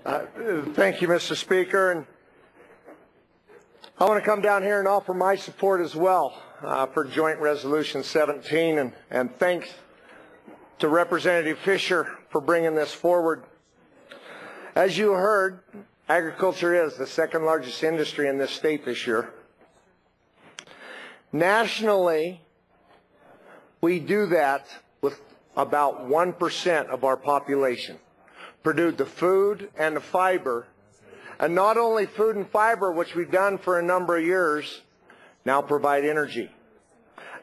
Thank you, Mr. Speaker. And I want to come down here and offer my support as well for Joint Resolution 17, and thanks to Representative Fisher for bringing this forward. As you heard, agriculture is the second largest industry in this state this year. Nationally, we do that with about 1% of our population. Produce the food and the fiber, and not only food and fiber, which we've done for a number of years, now provide energy.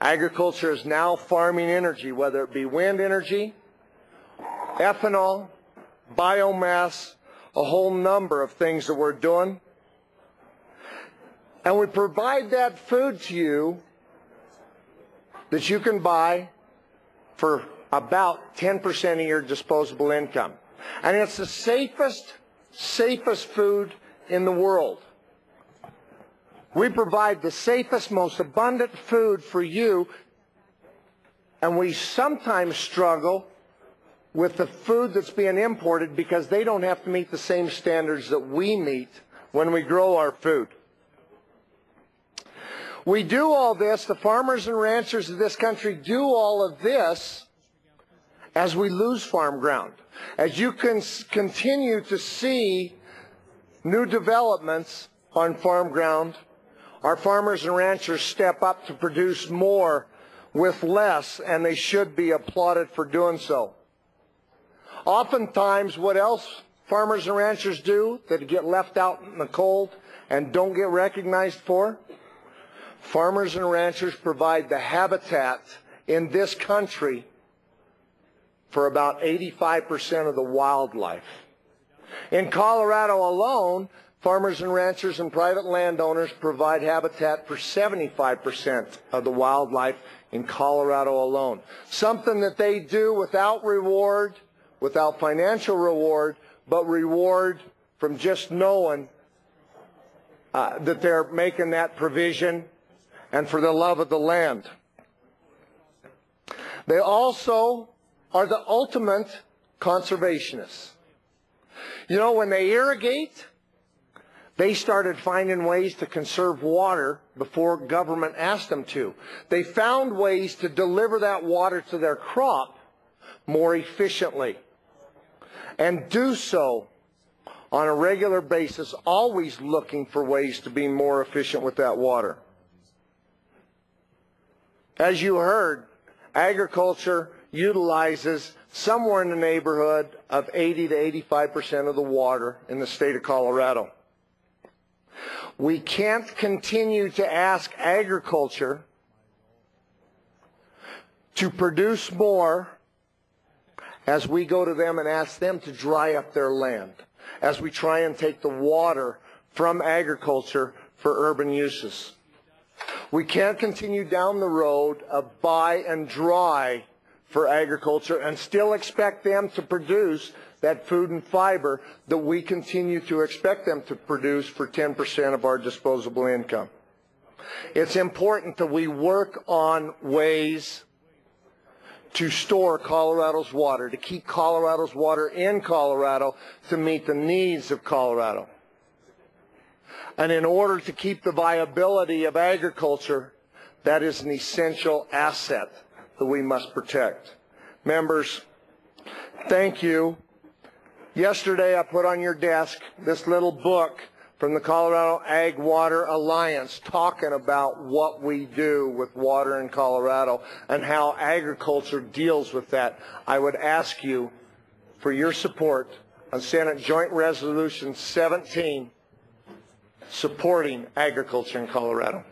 Agriculture is now farming energy, whether it be wind energy, ethanol, biomass, a whole number of things that we're doing. And we provide that food to you that you can buy for about 10% of your disposable income. And it's the safest food in the world. We provide the safest, most abundant food for you, and we sometimes struggle with the food that's being imported because they don't have to meet the same standards that we meet when we grow our food. We do all this, the farmers and ranchers of this country do all of this as we lose farm ground. As you can continue to see new developments on farm ground, our farmers and ranchers step up to produce more with less, and they should be applauded for doing so. Oftentimes, what else farmers and ranchers do that get left out in the cold and don't get recognized for? Farmers and ranchers provide the habitat in this country for about 85% of the wildlife. In Colorado alone, farmers and ranchers and private landowners provide habitat for 75% of the wildlife in Colorado alone. Something that they do without reward, without financial reward, but reward from just knowing that they're making that provision and for the love of the land. They also are the ultimate conservationists. You know, when they irrigate, they started finding ways to conserve water before government asked them to. They found ways to deliver that water to their crop more efficiently, and do so on a regular basis, always looking for ways to be more efficient with that water. As you heard, agriculture utilizes somewhere in the neighborhood of 80 to 85% of the water in the state of Colorado. We can't continue to ask agriculture to produce more as we go to them and ask them to dry up their land, as we try and take the water from agriculture for urban uses. We can't continue down the road of buy and dry for agriculture and still expect them to produce that food and fiber that we continue to expect them to produce for 10% of our disposable income. It's important that we work on ways to store Colorado's water, to keep Colorado's water in Colorado to meet the needs of Colorado. And in order to keep the viability of agriculture, that is an essential asset that we must protect. Members, thank you. Yesterday I put on your desk this little book from the Colorado Ag Water Alliance talking about what we do with water in Colorado and how agriculture deals with that. I would ask you for your support on Senate Joint Resolution 17 supporting agriculture in Colorado.